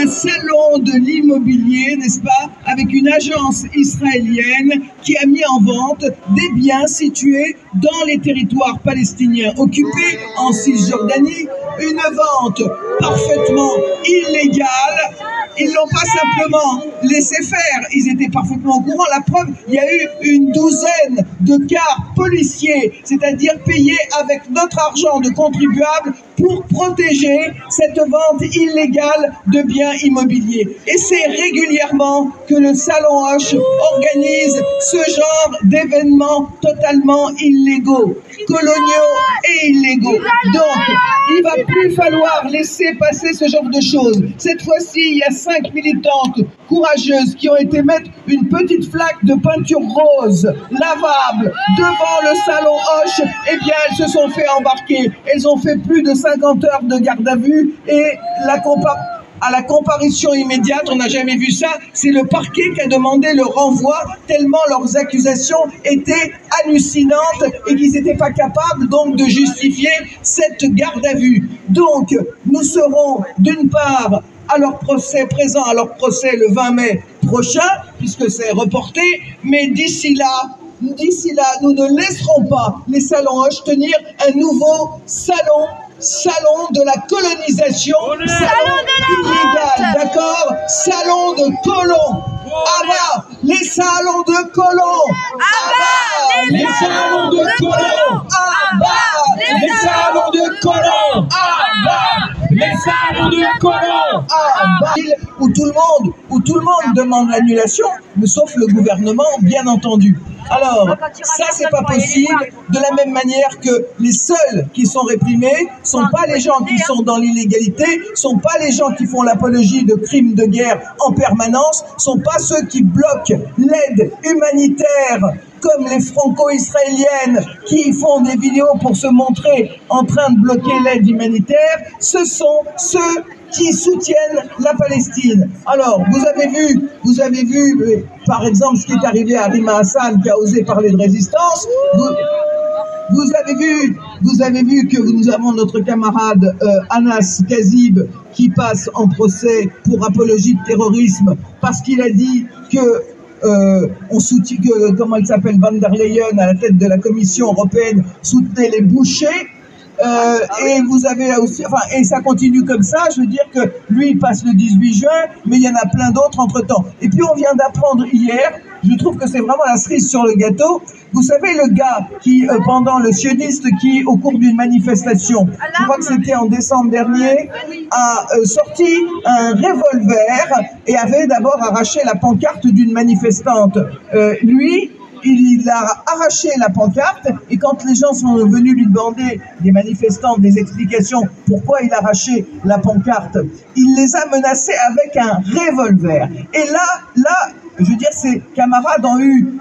un salon de l'immobilier, n'est-ce pas, avec une agence israélienne qui a mis en vente des biens situés dans les territoires palestiniens occupés en Cisjordanie. Une vente parfaitement illégale. Ils l'ont pas simplement laissé faire, ils étaient parfaitement au courant. La preuve, il y a eu une douzaine de cas policiers, c'est-à-dire payés avec notre argent de contribuables pour protéger cette vente illégale de biens immobiliers. Et c'est régulièrement que le Salon Hoche organise ce genre d'événements totalement illégaux, coloniaux et illégaux. Donc, il va plus falloir laisser passer ce genre de choses. Cette fois-ci, il y a 5 militantes courageuses qui ont été mettre une petite flaque de peinture rose lavable devant le Salon Hoche. Eh bien, elles se sont fait embarquer. Elles ont fait plus de 50 heures de garde à vue et à la comparution immédiate, on n'a jamais vu ça, c'est le parquet qui a demandé le renvoi tellement leurs accusations étaient hallucinantes et qu'ils n'étaient pas capables donc de justifier cette garde à vue. Donc, nous serons d'une part à leur procès, présents à leur procès le 20 mai prochain, puisque c'est reporté, mais d'ici là, nous ne laisserons pas les salons Hoche tenir un nouveau salon de la colonisation, salon illégal, d'accord? Salon de colons. Ah bah, les salons de colons. Ah bah, les salons de colons. Ah bah, les salons de colons. Ah bah, les salons de colons. Ah bah, où tout le monde demande l'annulation, mais sauf le gouvernement, bien entendu. Alors, ça, c'est pas possible, de la même manière que les seuls qui sont réprimés sont pas les gens qui sont dans l'illégalité, sont pas les gens qui font l'apologie de crimes de guerre en permanence, sont pas ceux qui bloquent l'aide humanitaire, comme les franco-israéliennes qui font des vidéos pour se montrer en train de bloquer l'aide humanitaire, ce sont ceux qui soutiennent la Palestine. Alors, vous avez vu, par exemple, ce qui est arrivé à Rima Hassan, qui a osé parler de résistance. Vous avez vu que nous avons notre camarade Anas Kazib qui passe en procès pour apologie de terrorisme parce qu'il a dit que on soutient que, comment elle s'appelle, Van der Leyen, à la tête de la Commission européenne, soutenait les bouchers. Et vous avez aussi, enfin, et ça continue comme ça. Je veux dire que lui, il passe le 18 juin, mais il y en a plein d'autres entre-temps. Et puis, on vient d'apprendre hier, je trouve que c'est vraiment la cerise sur le gâteau. Vous savez, le gars qui, pendant le sioniste, qui, au cours d'une manifestation, je crois que c'était en décembre dernier, a sorti un revolver et avait d'abord arraché la pancarte d'une manifestante. Lui, il a arraché la pancarte et quand les gens sont venus lui demander, des manifestants, des explications pourquoi il a arraché la pancarte, il les a menacés avec un revolver. Et là, je veux dire, ses camarades ont eu,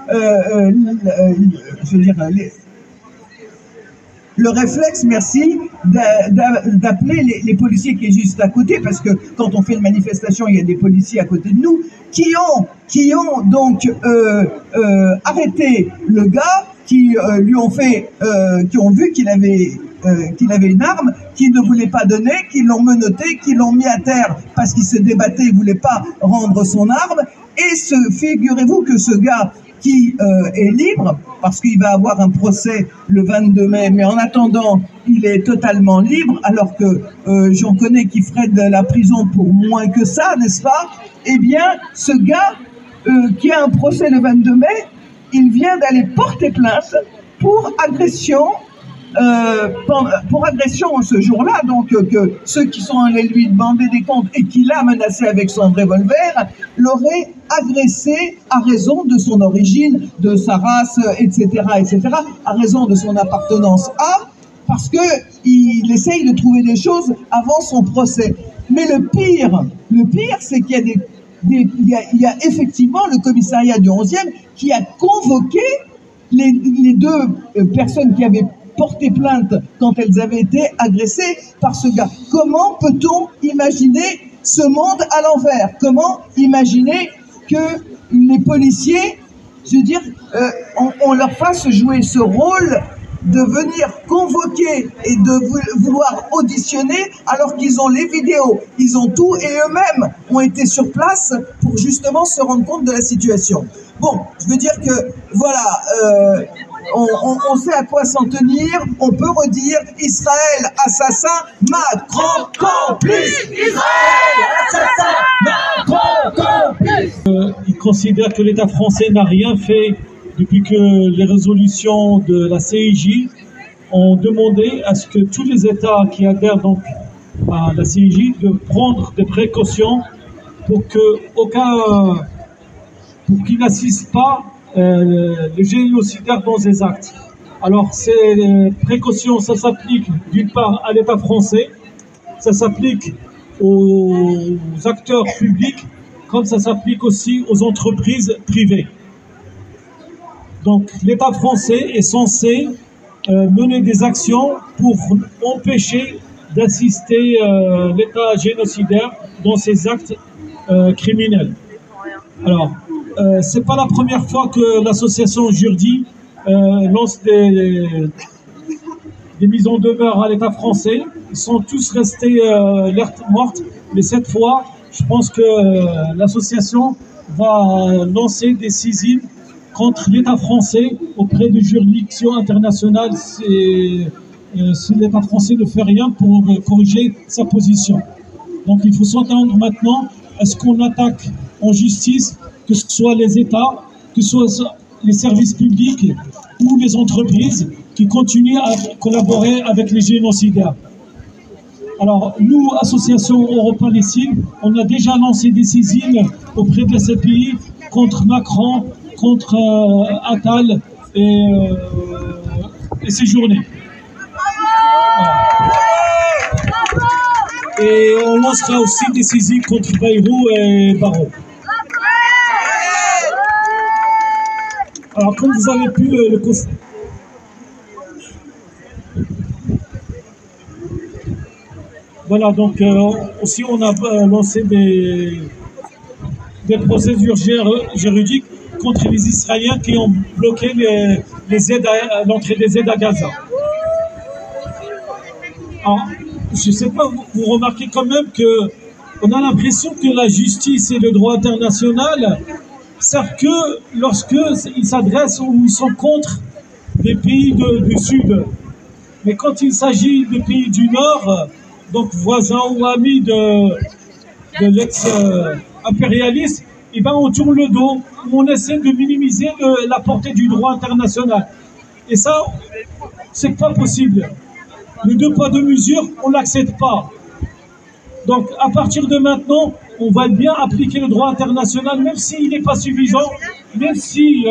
le réflexe, merci, d'appeler les policiers qui est juste à côté, parce que quand on fait une manifestation, il y a des policiers à côté de nous, qui ont donc arrêté le gars, qui lui ont fait, qui ont vu qu'il avait une arme, qu'il ne voulait pas donner, qu'ils l'ont menotté, qu'ils l'ont mis à terre parce qu'il se débattait, il ne voulait pas rendre son arme. Et figurez-vous que ce gars qui est libre, parce qu'il va avoir un procès le 22 mai, mais en attendant, il est totalement libre, alors que j'en connais qui feraient de la prison pour moins que ça, n'est-ce pas? Eh bien, ce gars qui a un procès le 22 mai, il vient d'aller porter plainte pour agression, ce jour-là, donc que ceux qui sont allés lui demander des comptes et qui l'a menacé avec son revolver l'auraient agressé à raison de son origine, de sa race, etc., à raison de son appartenance parce que il essaye de trouver des choses avant son procès. Mais le pire, c'est qu'il y a effectivement le commissariat du 11e qui a convoqué les deux personnes qui avaient porté plainte quand elles avaient été agressées par ce gars. Comment peut-on imaginer ce monde à l'envers? Comment imaginer que les policiers, je veux dire, on leur fasse jouer ce rôle de venir convoquer et de vouloir auditionner alors qu'ils ont les vidéos, ils ont tout et eux-mêmes ont été sur place pour justement se rendre compte de la situation. Bon, je veux dire que voilà, on sait à quoi s'en tenir, on peut redire Israël assassin, Macron complice. Israël assassin, Macron complice. Il considère que l'État français n'a rien fait depuis que les résolutions de la CIJ ont demandé à ce que tous les États qui adhèrent donc à la CIJ de prendre des précautions pour qu'ils n'assistent pas les génocidaires dans ces actes. Alors ces précautions, ça s'applique d'une part à l'État français, ça s'applique aux acteurs publics, comme ça s'applique aussi aux entreprises privées. Donc l'État français est censé mener des actions pour empêcher d'assister l'État génocidaire dans ses actes criminels. Alors, c'est pas la première fois que l'association Jourdi lance des mises en demeure à l'État français. Ils sont tous restés lettre morte, mais cette fois, je pense que l'association va lancer des saisines contre l'État français auprès de juridictions internationales si l'État français ne fait rien pour corriger sa position. Donc il faut s'entendre maintenant à ce qu'on attaque en justice, que ce soit les États, que ce soit les services publics ou les entreprises qui continuent à collaborer avec les génocidaires. Alors, nous, Association Euro-Palestine, on a déjà lancé des saisines auprès de ces pays contre Macron, contre Attal et ses journées. Voilà. Et on lancera aussi des saisines contre Bayrou et Barreau. Alors, comme vous avez pu le constater, voilà, donc aussi on a lancé des procédures juridiques contre les Israéliens qui ont bloqué l'entrée des aides à Gaza. Alors, je ne sais pas, vous remarquez quand même qu'on a l'impression que la justice et le droit international savent que lorsqu'ils s'adressent ou ils sont contre des pays du Sud. Mais quand il s'agit des pays du Nord, donc voisins ou amis de l'ex-impérialiste, eh ben on tourne le dos, on essaie de minimiser la portée du droit international. Et ça, c'est pas possible. Le deux poids deux mesures, on l'accepte pas. Donc à partir de maintenant, on va bien appliquer le droit international, même s'il n'est pas suffisant, même si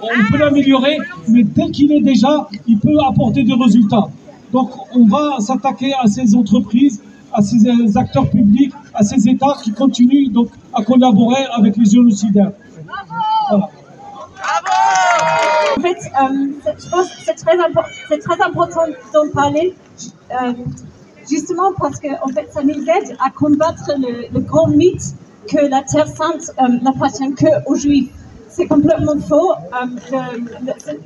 on peut l'améliorer, mais tel qu'il est déjà, il peut apporter des résultats. Donc on va s'attaquer à ces entreprises, à ces acteurs publics, à ces États qui continuent donc à collaborer avec les génocidaires. Voilà. En fait, je pense que c'est très important d'en parler, justement parce que en fait, ça nous aide à combattre le grand mythe que la Terre Sainte n'appartient qu'aux Juifs. C'est complètement faux.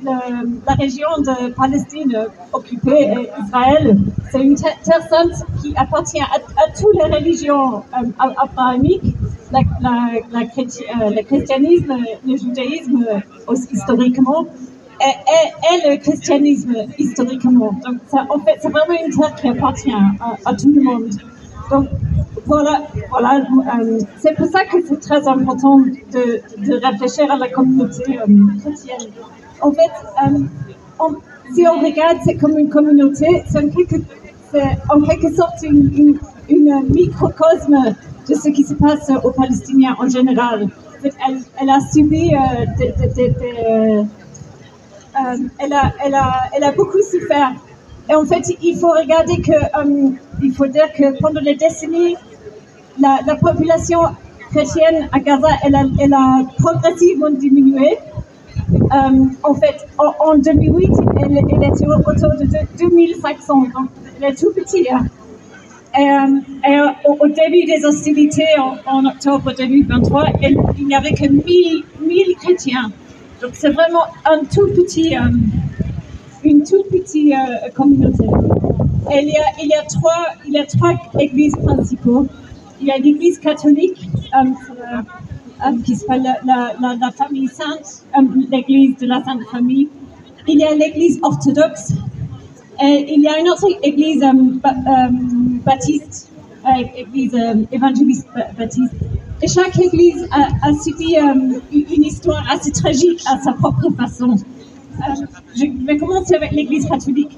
La région de Palestine occupée, Israël, c'est une terre sainte qui appartient à toutes les religions abrahamiques, le christianisme, le judaïsme historiquement, et le christianisme historiquement. Donc, ça, en fait, c'est vraiment une terre qui appartient à tout le monde. Donc, voilà, c'est pour ça que c'est très important de réfléchir à la communauté chrétienne. En fait, si on regarde, c'est comme une communauté, c'est en quelque sorte une microcosme de ce qui se passe aux Palestiniens en général. En fait, elle a subi elle a beaucoup souffert. Et en fait, il faut regarder il faut dire que pendant les décennies, la population chrétienne à Gaza, elle a progressivement diminué. En fait, en 2008, elle était autour de 2500, donc elle est tout petite. Et au début des hostilités, en octobre 2023, il n'y avait que 1000 chrétiens. Donc c'est vraiment un tout petit une toute petite communauté. Et il y a trois églises principaux. Il y a l'église catholique, qui s'appelle la Famille Sainte, l'église de la Sainte Famille. Il y a l'église orthodoxe. Et il y a une autre église baptiste, église évangéliste baptiste. Et chaque église a subi une histoire assez tragique à sa propre façon. Je vais commencer avec l'église catholique.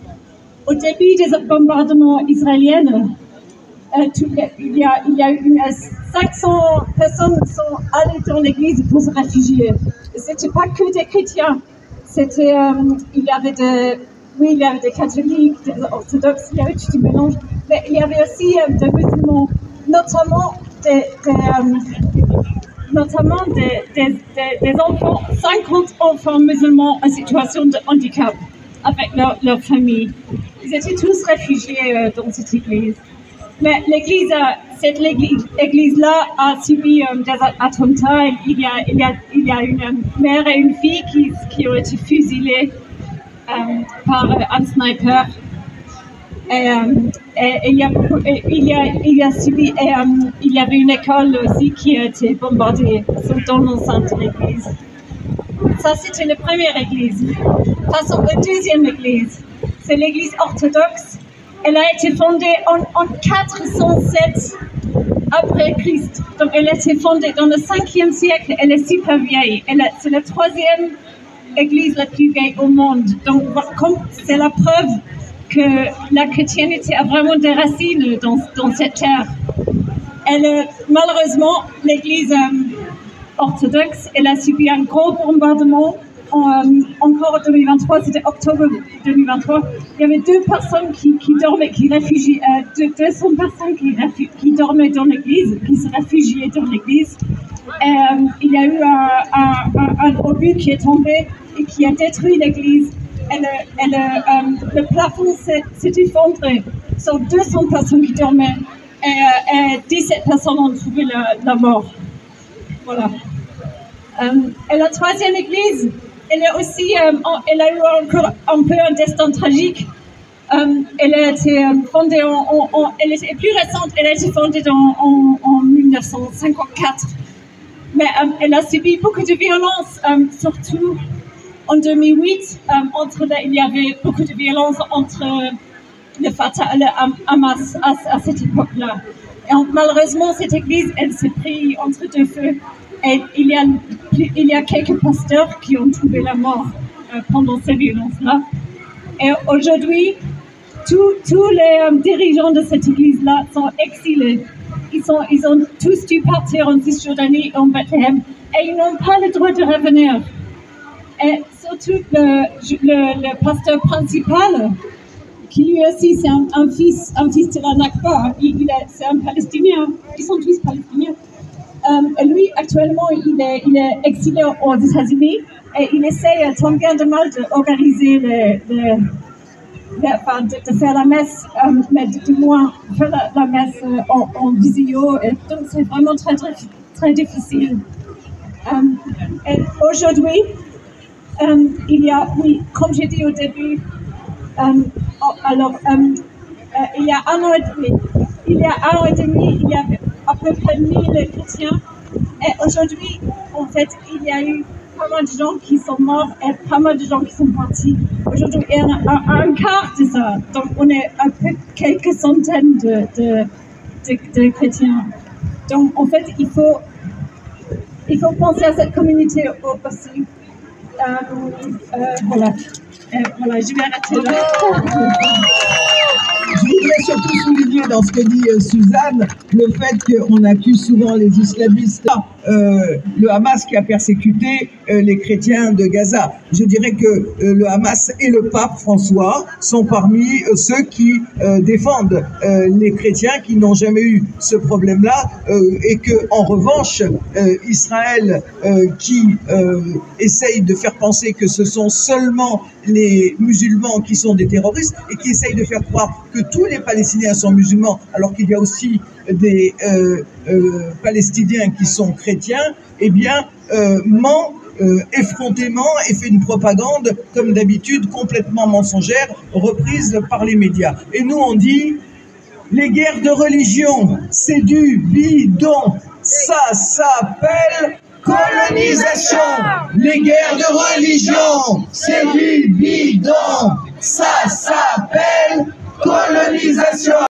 Au début des bombardements israéliens, il y a eu 500 personnes qui sont allées dans l'église pour se réfugier. Ce n'était pas que des chrétiens. C'était, il y avait des catholiques, des orthodoxes, il y avait tout un mélange. Mais il y avait aussi des musulmans, notamment des enfants, 50 enfants musulmans en situation de handicap avec leur famille. Ils étaient tous réfugiés dans cette église. Mais cette église-là a subi des attentats. Il y a une mère et une fille qui ont été fusillées par un sniper. Il y avait une école aussi qui a été bombardée dans l'enceinte de l'église. Ça, c'était la première église. Passons à la deuxième église. C'est l'église orthodoxe. Elle a été fondée en 407 après Christ. Donc, elle a été fondée dans le 5e siècle. Elle est super vieille. C'est la troisième église la plus vieille au monde. Donc, c'est la preuve que la chrétienté a vraiment des racines dans cette terre. Malheureusement, l'église orthodoxe, elle a subi un gros bombardement encore en 2023, c'était octobre 2023. Il y avait 2 personnes qui dormaient, 200 personnes qui dormaient dans l'église, qui se réfugiaient dans l'église. Il y a eu un obus qui est tombé et qui a détruit l'église. Le plafond s'est effondré sur 200 personnes qui dormaient et 17 personnes ont trouvé la mort. Voilà. Et la troisième église, elle a eu encore un peu un destin tragique. Elle a été fondée elle est plus récente, elle a été fondée en 1954. Mais elle a subi beaucoup de violences, surtout en 2008. Il y avait beaucoup de violences entre le Fatah et le Hamas à cette époque-là. Et malheureusement, cette église, elle s'est prise entre deux feux. Et il y a quelques pasteurs qui ont trouvé la mort pendant ces violences-là. Et aujourd'hui, tous les dirigeants de cette église-là sont exilés. Ils ont tous dû partir en Cisjordanie et en Bethléem. Et ils n'ont pas le droit de revenir. Et surtout le pasteur principal, qui lui aussi c'est un fils de la Nakba, c'est un Palestinien. Ils sont tous Palestiniens. Lui, actuellement, il est exilé aux États-Unis et il essaie tant bien de mal d'organiser de faire la messe, mais du moins faire la messe en visio. Et donc, c'est vraiment très, très, très difficile. Et aujourd'hui, il y a, oui, comme j'ai dit au début, il y a un an et demi, il y avait à peu près 1000 chrétiens. Et aujourd'hui, en fait, il y a eu pas mal de gens qui sont morts et pas mal de gens qui sont partis. Aujourd'hui, il y en a un quart de ça. Donc, on est à peu quelques centaines de chrétiens. Donc, en fait, il faut penser à cette communauté aussi. Voilà. Voilà, je vais arrêter là. Je voudrais surtout souligner dans ce que dit Suzanne le fait qu'on accuse souvent les islamistes, le Hamas qui a persécuté les chrétiens de Gaza. Je dirais que le Hamas et le pape François sont parmi ceux qui défendent les chrétiens qui n'ont jamais eu ce problème-là et que, en revanche, Israël qui essaye de faire penser que ce sont seulement les musulmans qui sont des terroristes et qui essayent de faire croire que tous les Palestiniens sont musulmans, alors qu'il y a aussi des Palestiniens qui sont chrétiens, eh bien, ment effrontément et fait une propagande, comme d'habitude, complètement mensongère, reprise par les médias. Et nous, on dit, les guerres de religion, c'est du bidon. Ça s'appelle colonisation. Les guerres de religion, c'est du bidon. Ça s'appelle colonisation.